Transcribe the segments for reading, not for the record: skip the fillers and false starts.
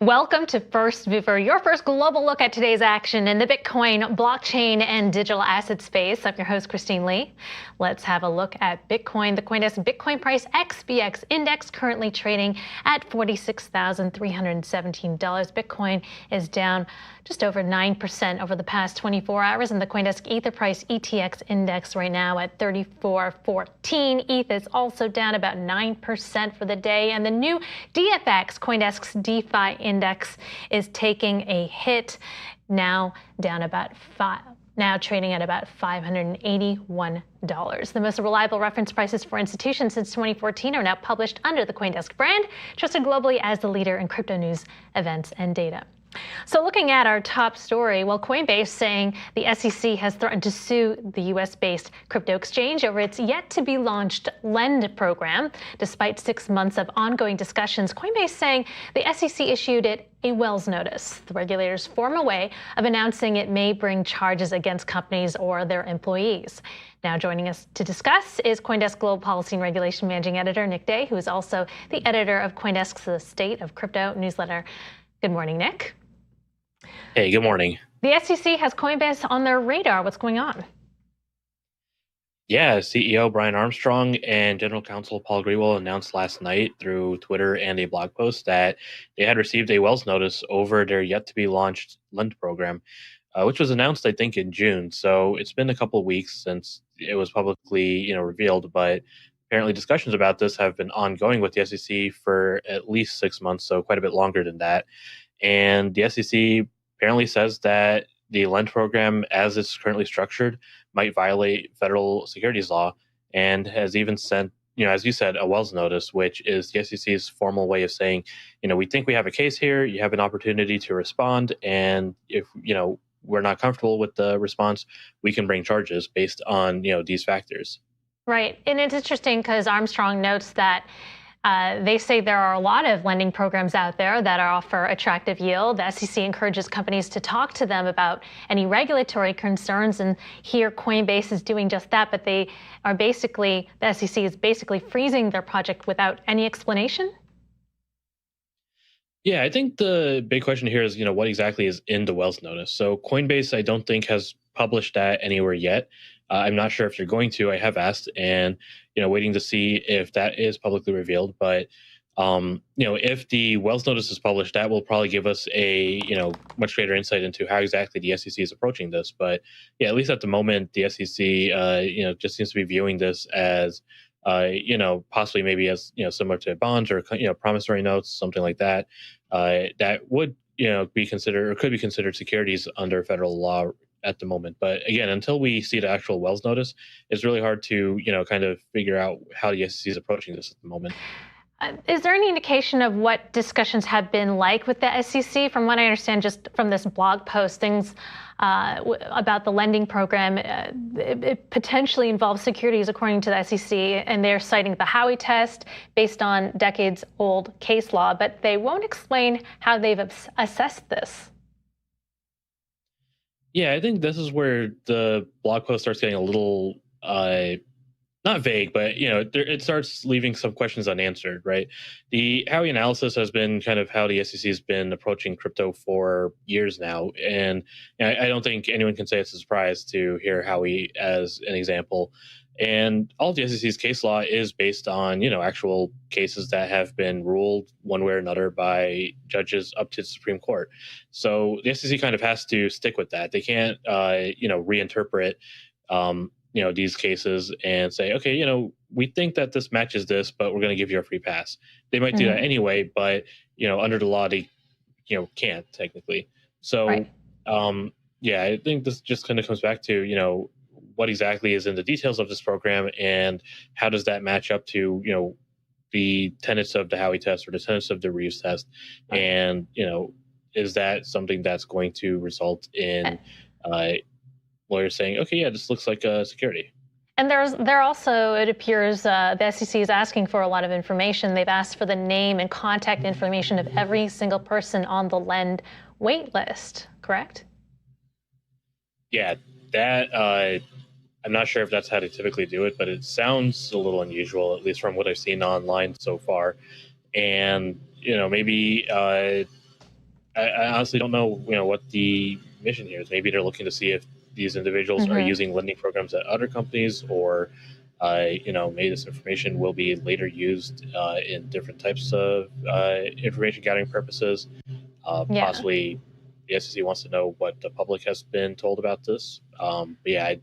Welcome to First Mover, your first global look at today's action in the Bitcoin, blockchain, and digital asset space. I'm your host, Christine Lee. Let's have a look at Bitcoin. The CoinDesk Bitcoin price XBX index currently trading at $46,317. Bitcoin is down just over 9% over the past 24 hours, and the CoinDesk Ether price ETX index right now at 34.14. ETH is also down about 9% for the day, and the new DFX, CoinDesk's DeFi index, is taking a hit, now down about now trading at about $581. The most reliable reference prices for institutions since 2014 are now published under the CoinDesk brand, trusted globally as the leader in crypto news, events, and data. So looking at our top story, well, Coinbase saying the SEC has threatened to sue the U.S.-based crypto exchange over its yet-to-be-launched Lend program. Despite 6 months of ongoing discussions, Coinbase saying the SEC issued it a Wells notice, the regulator's formal way of announcing it may bring charges against companies or their employees. Now joining us to discuss is CoinDesk Global Policy and Regulation Managing Editor Nick Day, who is also the editor of CoinDesk's The State of Crypto newsletter. Good morning, Nick. Hey, good morning. The SEC has Coinbase on their radar. What's going on? Yeah, CEO Brian Armstrong and General Counsel Paul Grewal announced last night through Twitter and a blog post that they had received a Wells notice over their yet-to-be-launched Lend program, which was announced, I think, in June. So it's been a couple of weeks since it was publicly, revealed, but apparently discussions about this have been ongoing with the SEC for at least 6 months, so quite a bit longer than that. And the SEC apparently says that the Lend program, as it's currently structured, might violate federal securities law, and has even sent, as you said, a Wells notice, which is the SEC's formal way of saying, we think we have a case here. You have an opportunity to respond, and if we're not comfortable with the response, we can bring charges based on these factors. Right, and it's interesting because Armstrong notes that they say there are a lot of lending programs out there that offer attractive yield. The SEC encourages companies to talk to them about any regulatory concerns, and here Coinbase is doing just that, but the SEC is basically freezing their project without any explanation? Yeah, I think the big question here is, what exactly is in the Wells notice? So Coinbase, I don't think, has published that anywhere yet. I'm not sure if they're going to. I have asked, and waiting to see if that is publicly revealed. But if the Wells notice is published, that will probably give us a much greater insight into how exactly the SEC is approaching this. But yeah, at least at the moment, the SEC just seems to be viewing this as possibly maybe as similar to bonds or promissory notes, something like that. That would be considered or could be considered securities under federal law at the moment. But again, until we see the actual Wells notice, it's really hard to kind of figure out how the SEC is approaching this at the moment. Is there any indication of what discussions have been like with the SEC? From what I understand, just from this blog post, things about the lending program, it potentially involves securities, according to the SEC, and they're citing the Howey test based on decades-old case law, but they won't explain how they've assessed this. Yeah, I think this is where the blog post starts getting a little not vague, but it starts leaving some questions unanswered, right? The Howey analysis has been kind of how the SEC has been approaching crypto for years now, and I don't think anyone can say it's a surprise to hear Howey as an example. And all of the SEC's case law is based on actual cases that have been ruled one way or another by judges up to the Supreme Court. So the SEC kind of has to stick with that. They can't reinterpret these cases and say, okay, we think that this matches this, but we're going to give you a free pass. They might do that anyway, but under the law, they can't technically. So right. Yeah, I think this just kind of comes back to what exactly is in the details of this program and how does that match up to the tenets of the Howey test or the tenets of the Reeves test, right. And is that something that's going to result in lawyers saying, okay, yeah, this looks like a security. And there also, it appears, the SEC is asking for a lot of information. They've asked for the name and contact information of every single person on the Lend wait list, correct? Yeah, that I'm not sure if that's how they typically do it, but it sounds a little unusual, at least from what I've seen online so far. And maybe I honestly don't know, what the mission here is. Maybe they're looking to see if these individuals are using lending programs at other companies, or maybe this information will be later used in different types of information gathering purposes. Possibly, the SEC wants to know what the public has been told about this. But yeah, I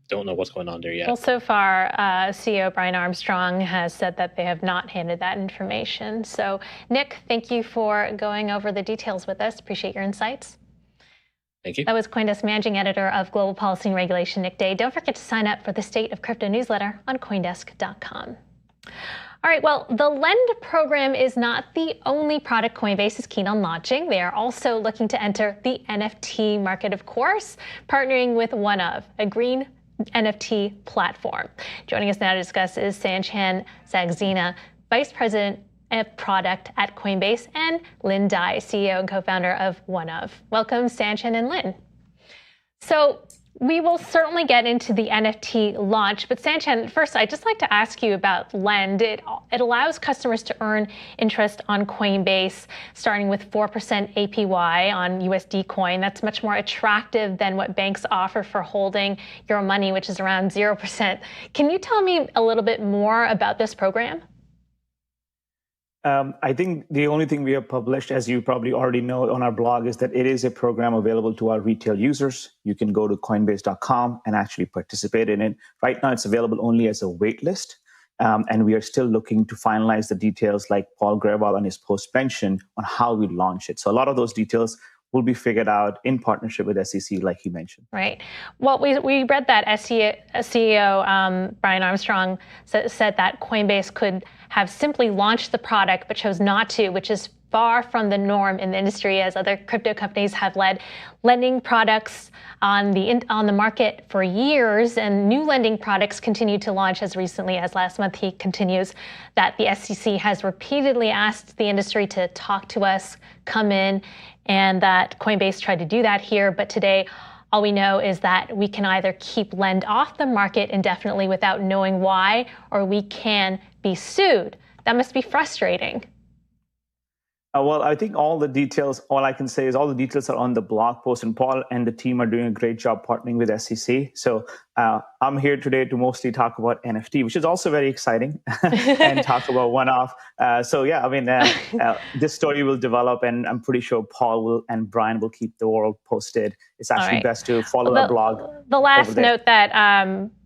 don't know what's going on there yet. Well, so far, CEO Brian Armstrong has said that they have not handed that information. So, Nick, thank you for going over the details with us. Appreciate your insights. Thank you. That was CoinDesk Managing Editor of Global Policy and Regulation, Nick Day. Don't forget to sign up for the State of Crypto newsletter on CoinDesk.com. All right, well, the Lend program is not the only product Coinbase is keen on launching. They are also looking to enter the NFT market, of course, partnering with OneOf, a green NFT platform. Joining us now to discuss is Sanchan Saxena, Vice President of Product at Coinbase, and Lynn Dai, CEO and co-founder of OneOf. Welcome, Sanchan and Lynn. So we will certainly get into the NFT launch, but Sanchan, first, I'd just like to ask you about Lend. It allows customers to earn interest on Coinbase, starting with 4% APY on USD coin. That's much more attractive than what banks offer for holding your money, which is around 0%. Can you tell me a little bit more about this program? I think the only thing we have published, as you probably already know on our blog, is that it is a program available to our retail users. You can go to Coinbase.com and actually participate in it. Right now, it's available only as a wait list. And we are still looking to finalize the details, like Paul Grewal and his post mentioned, on how we launch it. So a lot of those details will be figured out in partnership with SEC, like he mentioned. Right. Well, we read that CEO Brian Armstrong said that Coinbase could have simply launched the product but chose not to, which is far from the norm in the industry, as other crypto companies have led lending products on the market for years, and new lending products continue to launch as recently as last month. He continues that the SEC has repeatedly asked the industry to talk to us, come in, and that Coinbase tried to do that here. But today, all we know is that we can either keep Lend off the market indefinitely without knowing why, or we can be sued. That must be frustrating. Well, I think all I can say is all the details are on the blog post, and Paul and the team are doing a great job partnering with SEC. So I'm here today to mostly talk about NFT, which is also very exciting, and talk about OneOf. This story will develop, and I'm pretty sure Paul and Brian will keep the world posted. It's actually best to follow our blog. The last note that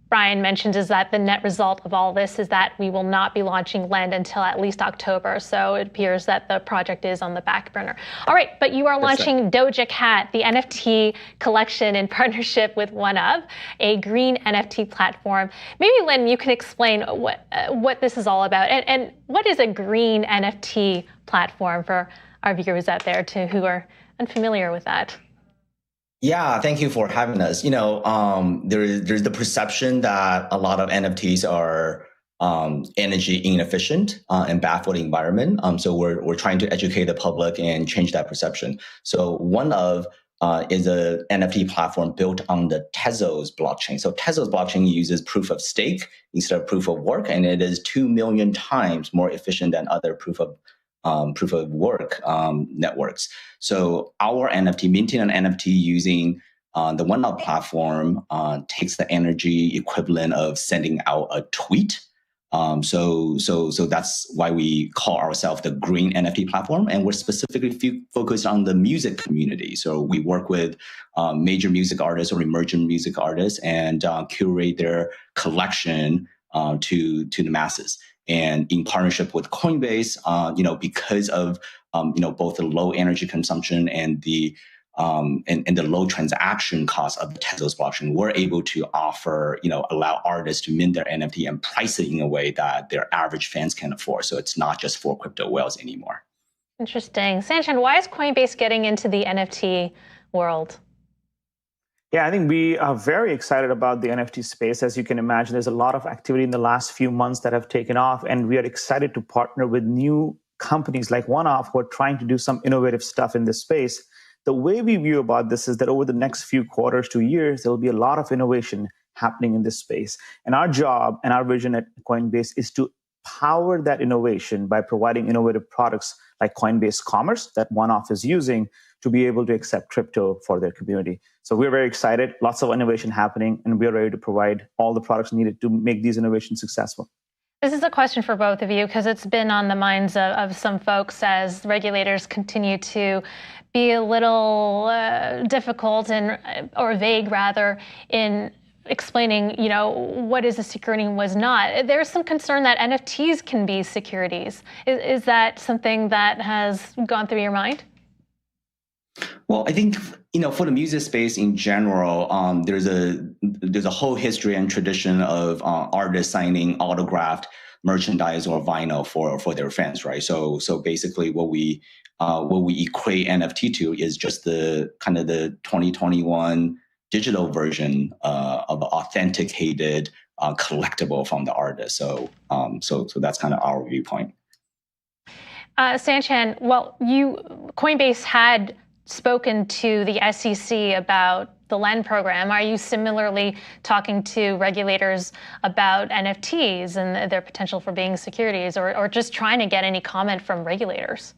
Brian mentioned is that the net result of all this is that we will not be launching Lend until at least October. So it appears that the project is on the back burner. All right, but you are launching Doja Cat, the NFT collection in partnership with OneOf, a green NFT platform. Maybe, Lynn, you can explain what this is all about, and what is a green NFT platform for our viewers out there who are unfamiliar with that. Yeah, thank you for having us. There's the perception that a lot of NFTs are energy inefficient and bad for the environment. So we're trying to educate the public and change that perception. So OneOf is a NFT platform built on the Tezos blockchain. So Tezos blockchain uses proof of stake instead of proof of work, and it is 2 million times more efficient than other proof of work networks. So our NFT, minting an NFT using the OneOf platform, takes the energy equivalent of sending out a tweet. So that's why we call ourselves the green NFT platform, and we're specifically focused on the music community. So we work with major music artists or emerging music artists and curate their collection to the masses. And in partnership with Coinbase, because of both the low energy consumption and the low transaction cost of the Tezos blockchain, we're able to offer, allow artists to mint their NFT and price it in a way that their average fans can afford. So it's not just for crypto whales anymore. Interesting. Sanchan, why is Coinbase getting into the NFT world? Yeah, I think we are very excited about the NFT space. As you can imagine, there's a lot of activity in the last few months that have taken off, and we are excited to partner with new companies like OneOf who are trying to do some innovative stuff in this space. The way we view about this is that over the next few quarters to years, there will be a lot of innovation happening in this space. And our job and our vision at Coinbase is to power that innovation by providing innovative products like Coinbase Commerce that OneOf is using to be able to accept crypto for their community. So we're very excited, lots of innovation happening, and we're ready to provide all the products needed to make these innovations successful. This is a question for both of you because it's been on the minds of some folks as regulators continue to be a little difficult or vague rather in explaining, what is a security and was not. There's some concern that NFTs can be securities. Is that something that has gone through your mind? Well, I think for the music space in general, there's a whole history and tradition of artists signing autographed merchandise or vinyl for their fans, right? So basically, what we equate NFT to is just the kind of the 2021 digital version of an authenticated collectible from the artist. So that's kind of our viewpoint. Sanchan, well, Coinbase had spoken to the SEC about the LEND program. Are you similarly talking to regulators about NFTs and their potential for being securities, or just trying to get any comment from regulators?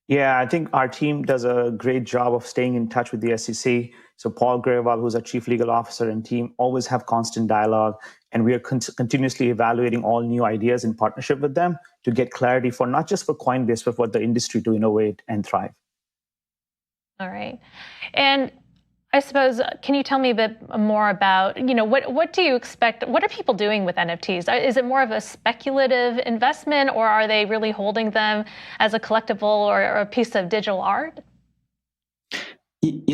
Yeah, I think our team does a great job of staying in touch with the SEC. So Paul Grewal, who's our chief legal officer, and team always have constant dialogue, and we are continuously evaluating all new ideas in partnership with them to get clarity for not just for Coinbase, but for the industry to innovate and thrive. All right. And I suppose, can you tell me a bit more about, what do you expect? What are people doing with NFTs? Is it more of a speculative investment, or are they really holding them as a collectible or a piece of digital art?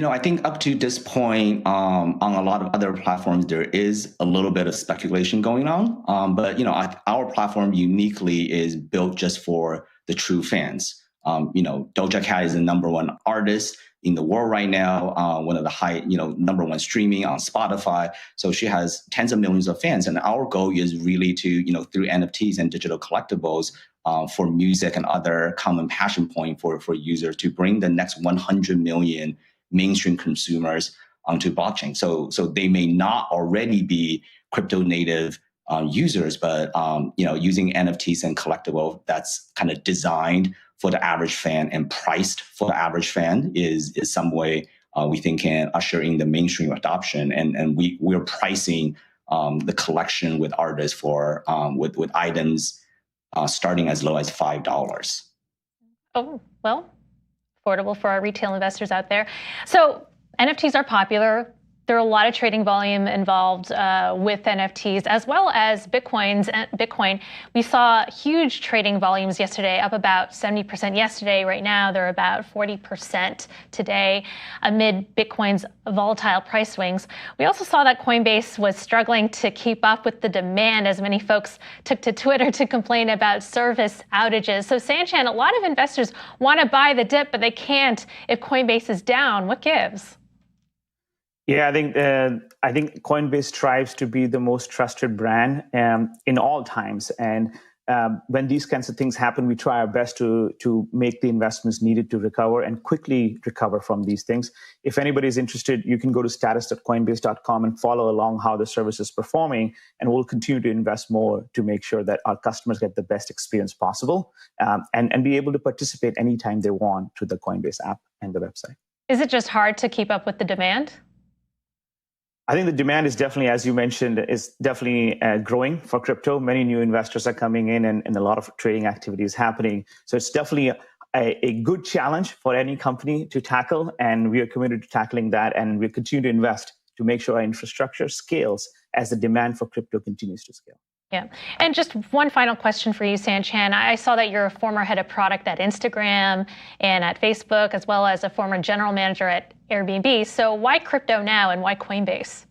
I think up to this point, on a lot of other platforms, there is a little bit of speculation going on. But our platform uniquely is built just for the true fans. Doja Cat is the #1 artist in the world right now, one of the #1 streaming on Spotify. So she has tens of millions of fans. And our goal is really to, through NFTs and digital collectibles for music and other common passion point for users to bring the next 100 million mainstream consumers onto blockchain. So they may not already be crypto native users, but using NFTs and collectible that's kind of designed for the average fan and priced for the average fan is some way we think can usher in the mainstream adoption. And we're pricing the collection with artists for with items starting as low as $5. Oh, well, affordable for our retail investors out there. So NFTs are popular. There are a lot of trading volume involved with NFTs, as well as Bitcoin. We saw huge trading volumes yesterday, up about 70% yesterday. Right now, they're about 40% today, amid Bitcoin's volatile price swings. We also saw that Coinbase was struggling to keep up with the demand, as many folks took to Twitter to complain about service outages. So Sanchan, a lot of investors want to buy the dip, but they can't if Coinbase is down. What gives? Yeah, I think Coinbase strives to be the most trusted brand in all times. And when these kinds of things happen, we try our best to make the investments needed to recover and quickly recover from these things. If anybody's interested, you can go to status.coinbase.com and follow along how the service is performing. And we'll continue to invest more to make sure that our customers get the best experience possible and be able to participate anytime they want through the Coinbase app and the website. Is it just hard to keep up with the demand? I think the demand is definitely, as you mentioned, is definitely growing for crypto. Many new investors are coming in and a lot of trading activity is happening. So it's definitely a good challenge for any company to tackle. And we are committed to tackling that. And we continue to invest to make sure our infrastructure scales as the demand for crypto continues to scale. Yeah. And just one final question for you, Sanchan. I saw that you're a former head of product at Instagram and at Facebook, as well as a former general manager at Airbnb. So why crypto now and why Coinbase?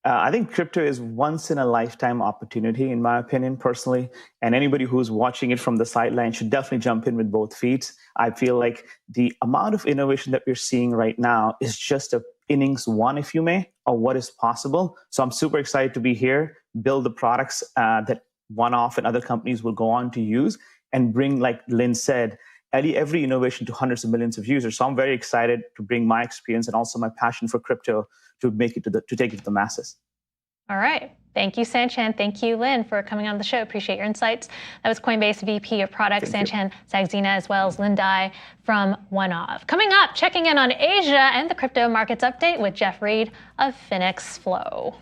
I think crypto is once in a lifetime opportunity, in my opinion, personally. And anybody who's watching it from the sideline should definitely jump in with both feet. I feel like the amount of innovation that we're seeing right now is just innings one, if you may, of what is possible. So I'm super excited to be here, build the products that OneOf and other companies will go on to use and bring, like Lynn said, every innovation to hundreds of millions of users. So I'm very excited to bring my experience and also my passion for crypto to make it to take it to the masses. All right. Thank you, Sanchan. Thank you, Lynn, for coming on the show. Appreciate your insights. That was Coinbase VP of Product, Sanchan Saxena, as well as Lynn Dai from OneOf. Coming up, checking in on Asia and the crypto markets update with Jeff Reed of FINXFLO.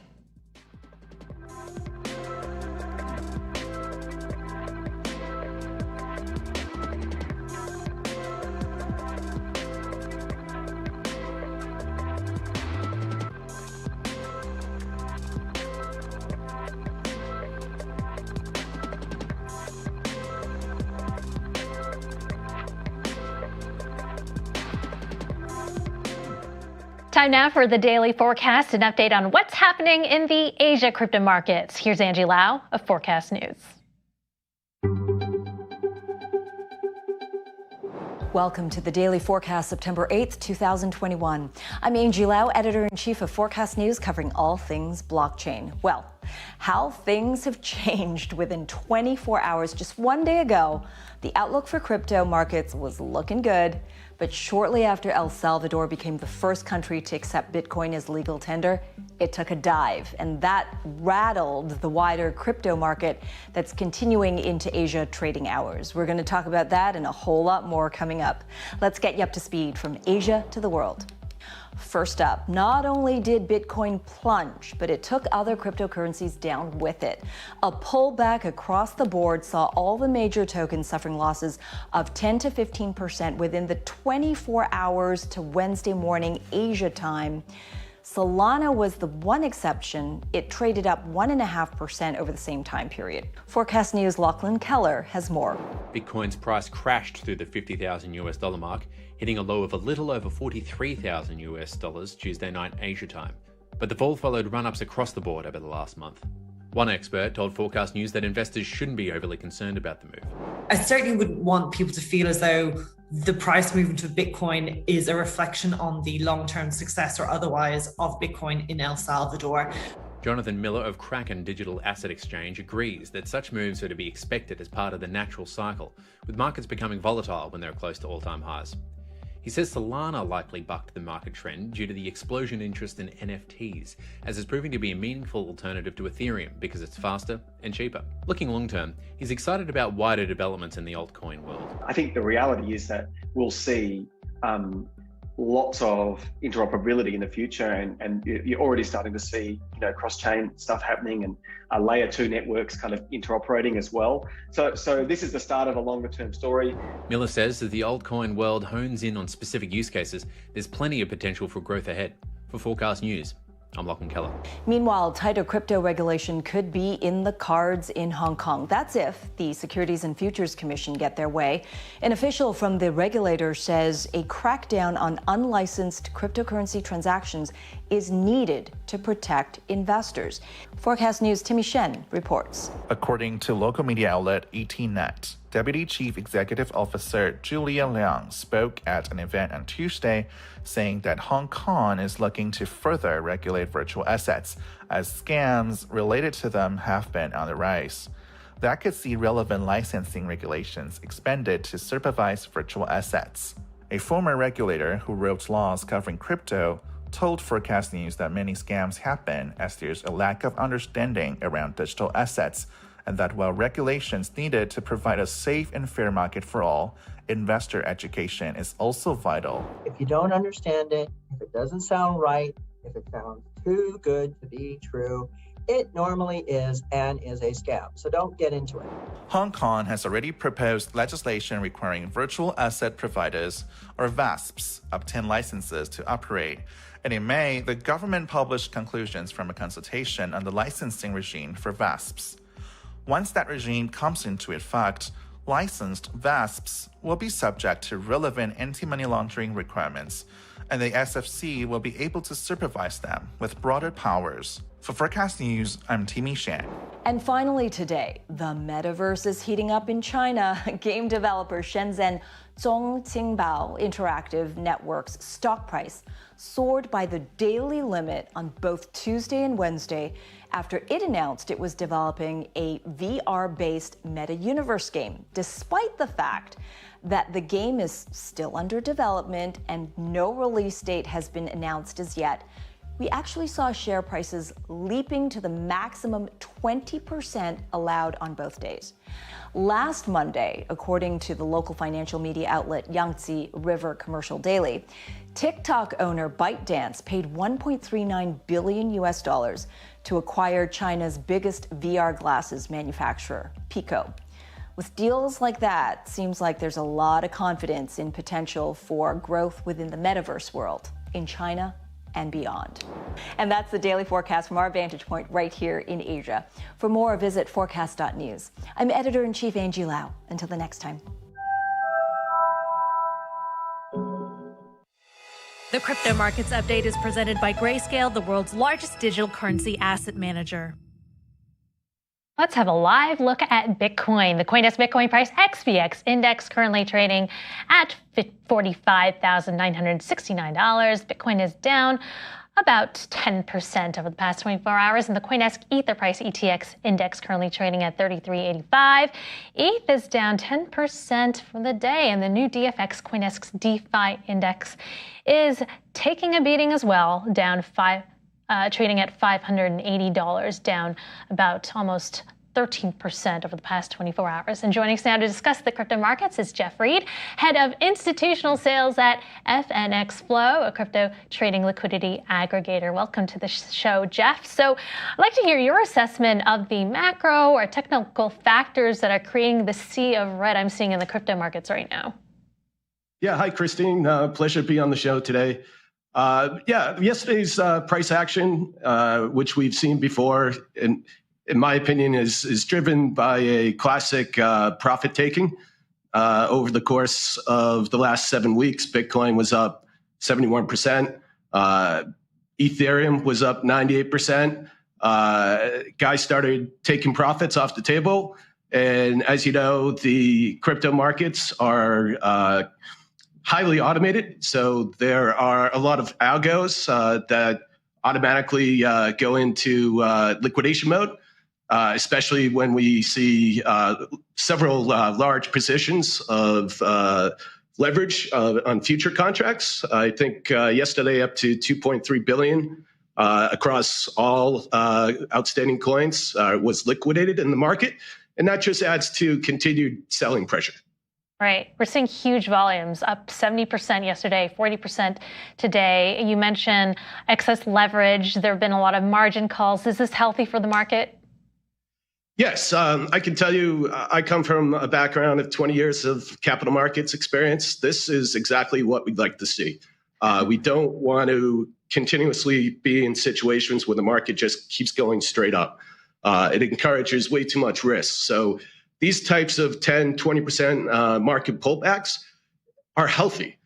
Time now for the daily forecast, an update on what's happening in the Asia crypto markets. Here's Angie Lau of Forecast News. Welcome to the Daily Forecast, September 8th, 2021. I'm Angie Lau, Editor-in-Chief of Forecast News, covering all things blockchain. Well, how things have changed within 24 hours. Just one day ago, the outlook for crypto markets was looking good. But shortly after El Salvador became the first country to accept Bitcoin as legal tender, it took a dive, and that rattled the wider crypto market that's continuing into Asia trading hours. We're going to talk about that and a whole lot more coming up. Let's get you up to speed from Asia to the world. First up, not only did Bitcoin plunge, but it took other cryptocurrencies down with it. A pullback across the board saw all the major tokens suffering losses of 10 to 15% within the 24 hours to Wednesday morning Asia time. Solana was the one exception. It traded up 1.5% over the same time period. Forecast News' Lachlan Keller has more. Bitcoin's price crashed through the $50,000 mark, hitting a low of a little over $43,000 Tuesday night Asia time. But the fall followed run-ups across the board over the last month. One expert told Forecast News that investors shouldn't be overly concerned about the move. I certainly wouldn't want people to feel as though the price movement of Bitcoin is a reflection on the long-term success or otherwise of Bitcoin in El Salvador. Jonathan Miller of Kraken Digital Asset Exchange agrees that such moves are to be expected as part of the natural cycle, with markets becoming volatile when they're close to all-time highs. He says Solana likely bucked the market trend due to the explosion interest in NFTs, as it's proving to be a meaningful alternative to Ethereum because it's faster and cheaper. Looking long-term, he's excited about wider developments in the altcoin world. I think the reality is that we'll see lots of interoperability in the future, and you're already starting to see cross-chain stuff happening and layer 2 networks kind of interoperating as well. So this is the start of a longer-term story. Miller says as the altcoin world hones in on specific use cases, there's plenty of potential for growth ahead. For Forecast News, I'm Lachlan Keller. Meanwhile, tighter crypto regulation could be in the cards in Hong Kong. That's if the Securities and Futures Commission get their way. An official from the regulator says a crackdown on unlicensed cryptocurrency transactions is needed to protect investors. Forecast News' Timmy Shen reports. According to local media outlet 18net, Deputy Chief Executive Officer Julia Liang spoke at an event on Tuesday, saying that Hong Kong is looking to further regulate virtual assets, as scams related to them have been on the rise. That could see relevant licensing regulations expanded to supervise virtual assets. A former regulator who wrote laws covering crypto told Forecast News that many scams happen as there's a lack of understanding around digital assets, and that while regulations needed to provide a safe and fair market for all, investor education is also vital. If you don't understand it, if it doesn't sound right, if it sounds too good to be true, it normally is and is a scam, so don't get into it. Hong Kong has already proposed legislation requiring virtual asset providers, or VASPs, obtain licenses to operate. And in May, the government published conclusions from a consultation on the licensing regime for VASPs. Once that regime comes into effect, licensed VASPs will be subject to relevant anti-money laundering requirements, and the SFC will be able to supervise them with broader powers. For Forecast News, I'm Timmy Shan. And finally today, the metaverse is heating up in China. Game developer Shenzhen Zhongqingbao Interactive Network's stock price soared by the daily limit on both Tuesday and Wednesday after it announced it was developing a VR-based meta-universe game, despite the fact that the game is still under development and no release date has been announced as yet. we actually saw share prices leaping to the maximum 20% allowed on both days. Last Monday, according to the local financial media outlet Yangtze River Commercial Daily, TikTok owner ByteDance paid $1.39 billion to acquire China's biggest VR glasses manufacturer, Pico. With deals like that, seems like there's a lot of confidence in potential for growth within the metaverse world in China and beyond. And that's the daily forecast from our vantage point right here in Asia. For more, visit forecast.news. I'm Editor-in-Chief Angie Lau. Until the next time. The Crypto Markets Update is presented by Grayscale, the world's largest digital currency asset manager. Let's have a live look at Bitcoin. The CoinDesk Bitcoin price XBX index currently trading at $45,969. Bitcoin is down about 10% over the past 24 hours, and the CoinDesk Ether price ETX index currently trading at 33.85. ETH is down 10% for the day, and the new DFX CoinDesk's DeFi index is taking a beating as well, down trading at $580, down about almost 13% over the past 24 hours. And joining us now to discuss the crypto markets is Jeff Reed, head of institutional sales at FINXFLO, a crypto trading liquidity aggregator. Welcome to the show, Jeff. So I'd like to hear your assessment of the macro or technical factors that are creating the sea of red I'm seeing in the crypto markets right now. Yeah, hi, Christine. Pleasure to be on the show today. Yesterday's price action, which we've seen before, in my opinion, is driven by a classic profit taking. Over the course of the last 7 weeks, Bitcoin was up 71%. Ethereum was up 98%. Guys started taking profits off the table. And as you know, the crypto markets are highly automated. So there are a lot of algos that automatically go into liquidation mode, especially when we see several large positions of leverage on future contracts. I think yesterday up to 2.3 billion across all outstanding coins was liquidated in the market. And that just adds to continued selling pressure. Right. We're seeing huge volumes, up 70% yesterday, 40% today. You mentioned excess leverage. There have been a lot of margin calls. Is this healthy for the market? Yes. I can tell you, I come from a background of 20 years of capital markets experience. This is exactly what we'd like to see. We don't want to continuously be in situations where the market just keeps going straight up. It encourages way too much risk. So these types of 10, 20% market pullbacks are healthy.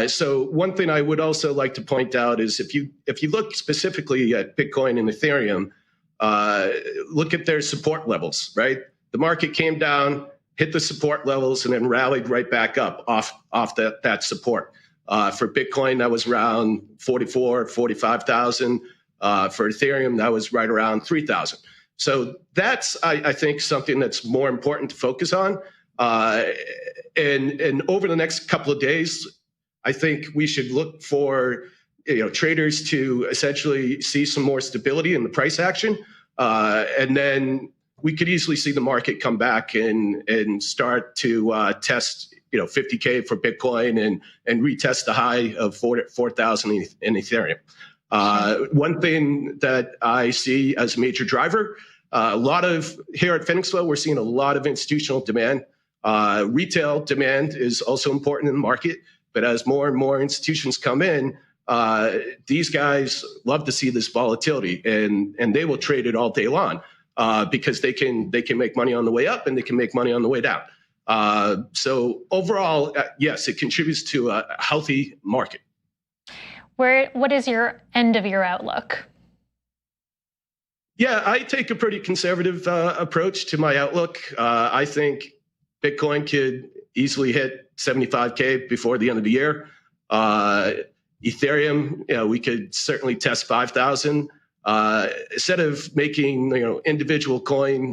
So one thing I would also like to point out is if you look specifically at Bitcoin and Ethereum, look at their support levels, right? The market came down, hit the support levels, and then rallied right back up off that support. For Bitcoin, that was around 45,000. For Ethereum, that was right around 3,000. So that's, I think, something that's more important to focus on. And over the next couple of days, I think we should look for traders to essentially see some more stability in the price action. And then we could easily see the market come back and start to test 50K for Bitcoin and retest the high of 4,000 in Ethereum. One thing that I see as a major driver, here at FINXFLO, we're seeing a lot of institutional demand. Retail demand is also important in the market, but as more and more institutions come in, these guys love to see this volatility, and they will trade it all day long because they can make money on the way up and they can make money on the way down. So overall, yes, it contributes to a healthy market. What is your end of year outlook? Yeah, I take a pretty conservative approach to my outlook. I think Bitcoin could easily hit 75K before the end of the year. Ethereum, we could certainly test 5,000. Instead of making individual coin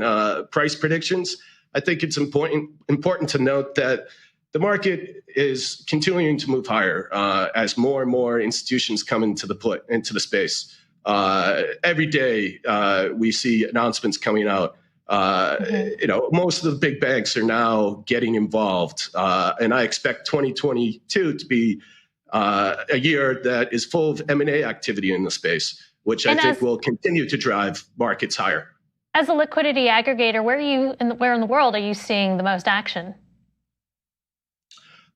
price predictions, I think it's important to note that the market is continuing to move higher as more and more institutions come into the space. Every day we see announcements coming out. Most of the big banks are now getting involved, and I expect 2022 to be a year that is full of M&A activity in the space, which I think will continue to drive markets higher. As a liquidity aggregator, where in the world are you seeing the most action?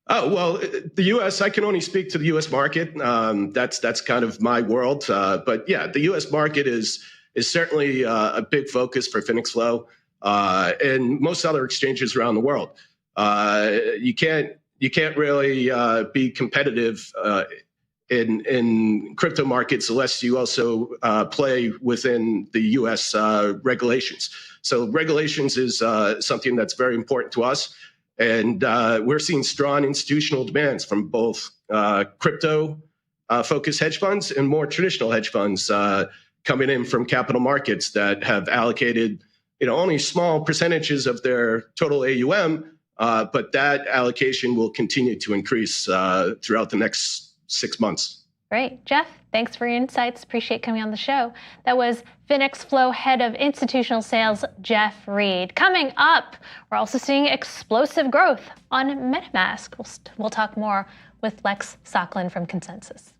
Oh, well, the U.S., I can only speak to the U.S. market. That's kind of my world. But yeah, the U.S. market is certainly a big focus for FINXFLO and most other exchanges around the world. You can't really be competitive in crypto markets unless you also play within the U.S. regulations. So regulations is something that's very important to us. And we're seeing strong institutional demands from both crypto-focused hedge funds and more traditional hedge funds coming in from capital markets that have allocated, only small percentages of their total AUM, but that allocation will continue to increase throughout the next 6 months. Great. Jeff, thanks for your insights. Appreciate coming on the show. That was FINXFLO Head of Institutional Sales, Jeff Reed. Coming up, we're also seeing explosive growth on MetaMask. We'll talk more with Lex Sokolin from ConsenSys.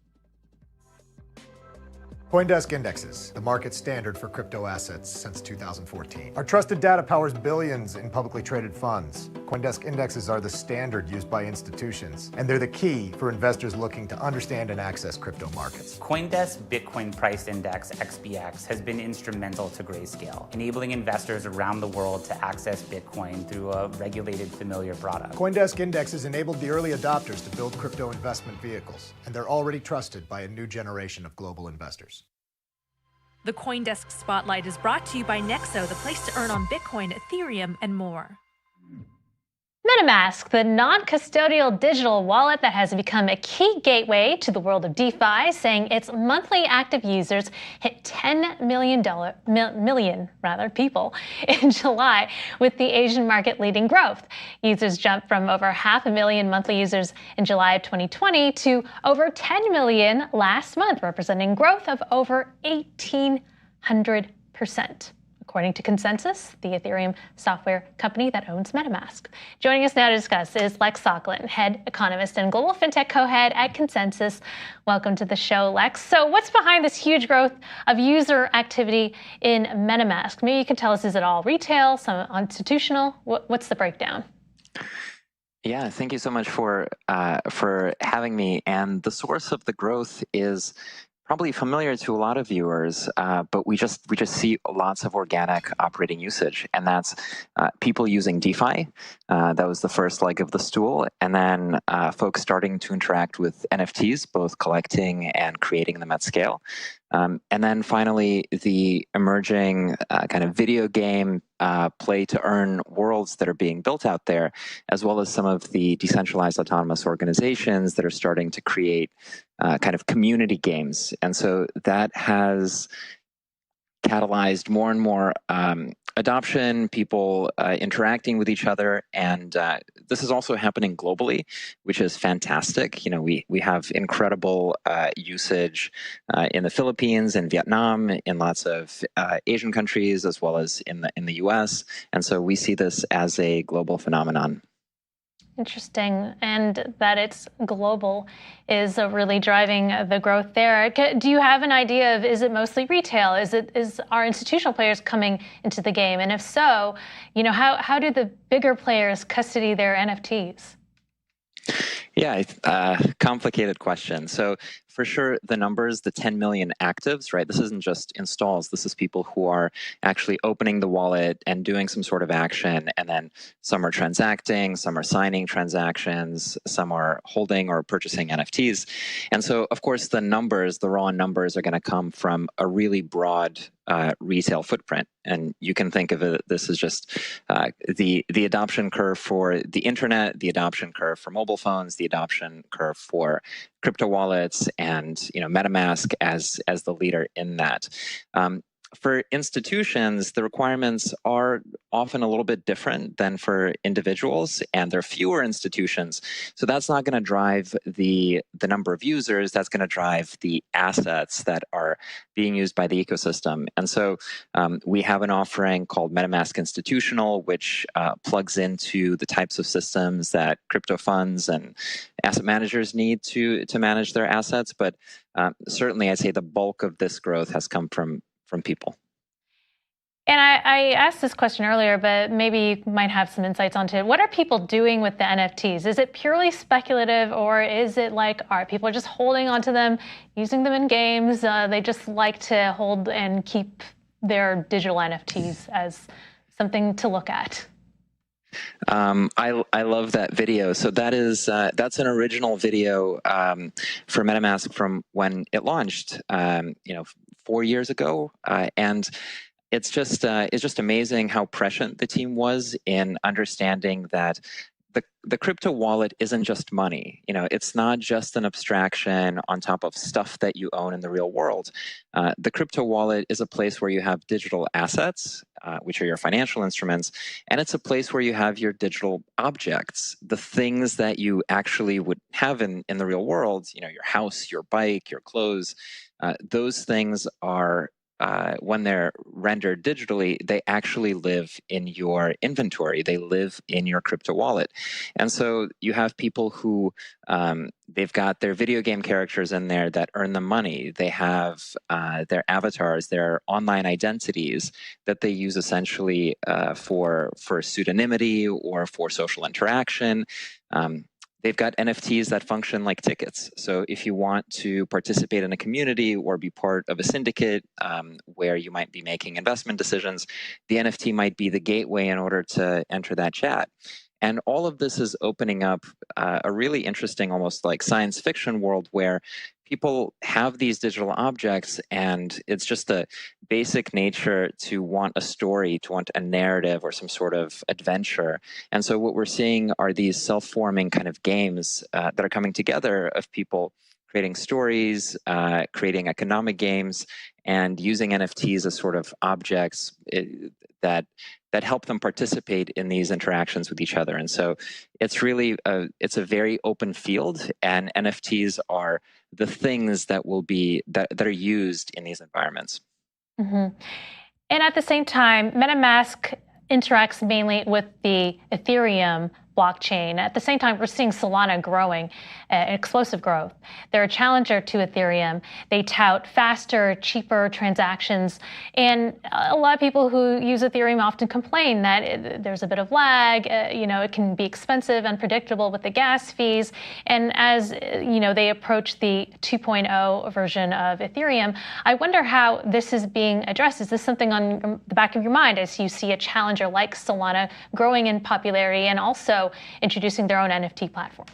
CoinDesk Indexes, the market standard for crypto assets since 2014. Our trusted data powers billions in publicly traded funds. CoinDesk Indexes are the standard used by institutions, and they're the key for investors looking to understand and access crypto markets. CoinDesk Bitcoin Price Index, XBX, has been instrumental to Grayscale, enabling investors around the world to access Bitcoin through a regulated, familiar product. CoinDesk Indexes enabled the early adopters to build crypto investment vehicles, and they're already trusted by a new generation of global investors. The CoinDesk Spotlight is brought to you by Nexo, the place to earn on Bitcoin, Ethereum, and more. MetaMask, the non-custodial digital wallet that has become a key gateway to the world of DeFi, saying its monthly active users hit 10 million people in July, with the Asian market leading growth. Users jumped from over 500,000 monthly users in July of 2020 to over 10 million last month, representing growth of over 1,800%. According to ConsenSys, the Ethereum software company that owns MetaMask. Joining us now to discuss is Lex Sokolin, head economist and global fintech co-head at ConsenSys. Welcome to the show, Lex. So what's behind this huge growth of user activity in MetaMask? Maybe you can tell us, is it all retail, some institutional? What's the breakdown? Yeah, thank you so much for having me. And the source of the growth is probably familiar to a lot of viewers, but we just see lots of organic operating usage, and that's people using DeFi. That was the first leg of the stool, and then folks starting to interact with NFTs, both collecting and creating them at scale. And then finally, the emerging kind of video game play to earn worlds that are being built out there, as well as some of the decentralized autonomous organizations that are starting to create kind of community games. And so that has catalyzed more and more adoption, people interacting with each other, and this is also happening globally, which is fantastic. You know, we have incredible usage in the Philippines and Vietnam, in lots of Asian countries, as well as in the U.S., and so we see this as a global phenomenon. Interesting, and that it's global is really driving the growth there. Do you have an idea of, is it mostly retail? Are institutional players coming into the game? And if so, you know, how do the bigger players custody their NFTs? Yeah, complicated question. So for sure, the numbers, the 10 million actives, right? This isn't just installs. This is people who are actually opening the wallet and doing some sort of action. And then some are transacting, some are signing transactions, some are holding or purchasing NFTs. And so, of course, the numbers, the raw numbers are going to come from a really broad retail footprint. And you can think of it, this is just the adoption curve for the internet, the adoption curve for mobile phones, the adoption curve for crypto wallets, and MetaMask as the leader in that. for institutions, the requirements are often a little bit different than for individuals, and there are fewer institutions. So that's not going to drive the number of users. That's going to drive the assets that are being used by the ecosystem. And so we have an offering called MetaMask Institutional, which plugs into the types of systems that crypto funds and asset managers need to manage their assets. But certainly, I'd say the bulk of this growth has come from people. And I asked this question earlier, but maybe you might have some insights onto it. What are people doing with the NFTs? Is it purely speculative, or is it like, all right, people are just holding onto them, using them in games? They just like to hold and keep their digital NFTs as something to look at. I love that video. So that's an original video for MetaMask from when it launched, 4 years ago, and it's just amazing how prescient the team was in understanding that the crypto wallet isn't just money. It's not just an abstraction on top of stuff that you own in the real world. The crypto wallet is a place where you have digital assets, which are your financial instruments, and it's a place where you have your digital objects, the things that you actually would have in the real world, your house, your bike, your clothes. Those things are, when they're rendered digitally, they actually live in your inventory. They live in your crypto wallet. And so you have people who, they've got their video game characters in there that earn them money. They have their avatars, their online identities that they use essentially for pseudonymity or for social interaction. They've got NFTs that function like tickets. So if you want to participate in a community or be part of a syndicate where you might be making investment decisions, the NFT might be the gateway in order to enter that chat. And all of this is opening up a really interesting, almost like science fiction world where people have these digital objects, and it's just the basic nature to want a story, to want a narrative or some sort of adventure. And so what we're seeing are these self-forming kind of games that are coming together of people creating stories, creating economic games, and using NFTs as sort of objects that help them participate in these interactions with each other. And so it's really it's a very open field, and NFTs are the things that will be that are used in these environments. Mm-hmm. And at the same time, MetaMask interacts mainly with the Ethereum blockchain. At the same time, we're seeing Solana growing, explosive growth. They're a challenger to Ethereum. They tout faster, cheaper transactions. And a lot of people who use Ethereum often complain that there's a bit of lag. It can be expensive, unpredictable with the gas fees. And as they approach the 2.0 version of Ethereum, I wonder how this is being addressed. Is this something on the back of your mind as you see a challenger like Solana growing in popularity and also introducing their own NFT platform?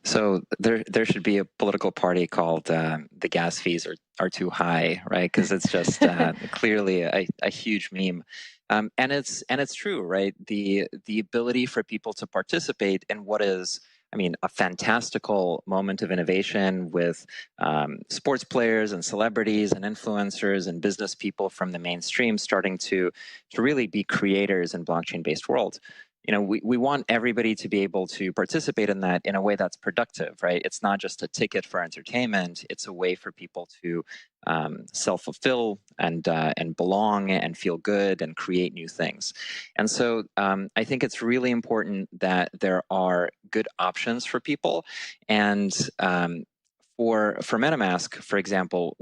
So there should be a political party called the gas fees are too high, right? Because it's just clearly a huge meme. And it's true, right? The ability for people to participate in what is, a fantastical moment of innovation with sports players and celebrities and influencers and business people from the mainstream starting to really be creators in blockchain-based world. We want everybody to be able to participate in that in a way that's productive, right? It's not just a ticket for entertainment. It's a way for people to self-fulfill and belong and feel good and create new things. And so I think it's really important that there are good options for people. And for MetaMask, for example,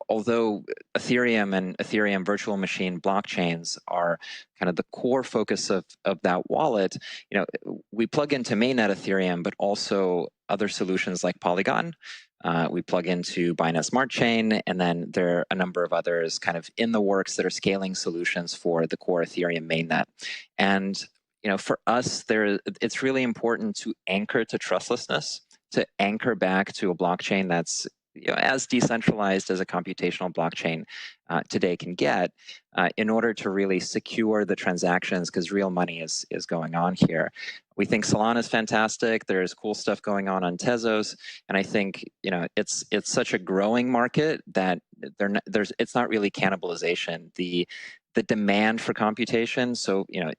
although Ethereum and Ethereum virtual machine blockchains are kind of the core focus of that wallet, we plug into mainnet Ethereum, but also other solutions like Polygon. We plug into Binance Smart Chain, and then there are a number of others kind of in the works that are scaling solutions for the core Ethereum mainnet. And for us, it's really important to anchor to trustlessness, to anchor back to a blockchain that's as decentralized as a computational blockchain today can get, in order to really secure the transactions, because real money is going on here. We think Solana is fantastic. There's cool stuff going on Tezos, and I think it's such a growing market that it's not really cannibalization. The demand for computation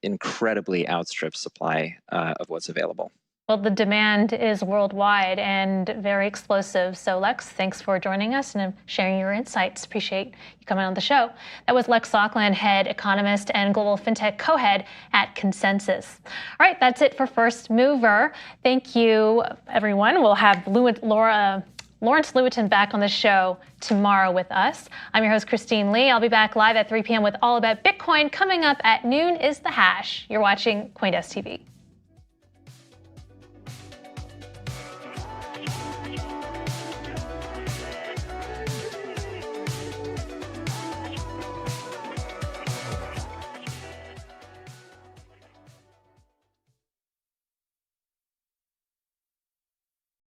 incredibly outstrips supply of what's available. Well, the demand is worldwide and very explosive. So Lex, thanks for joining us and sharing your insights. Appreciate you coming on the show. That was Lex Sokolin, head economist and global fintech co-head at ConsenSys. All right, that's it for First Mover. Thank you, everyone. We'll have Lawrence Lewitton back on the show tomorrow with us. I'm your host, Christine Lee. I'll be back live at 3 p.m. with All About Bitcoin. Coming up at noon is The Hash. You're watching CoinDesk TV.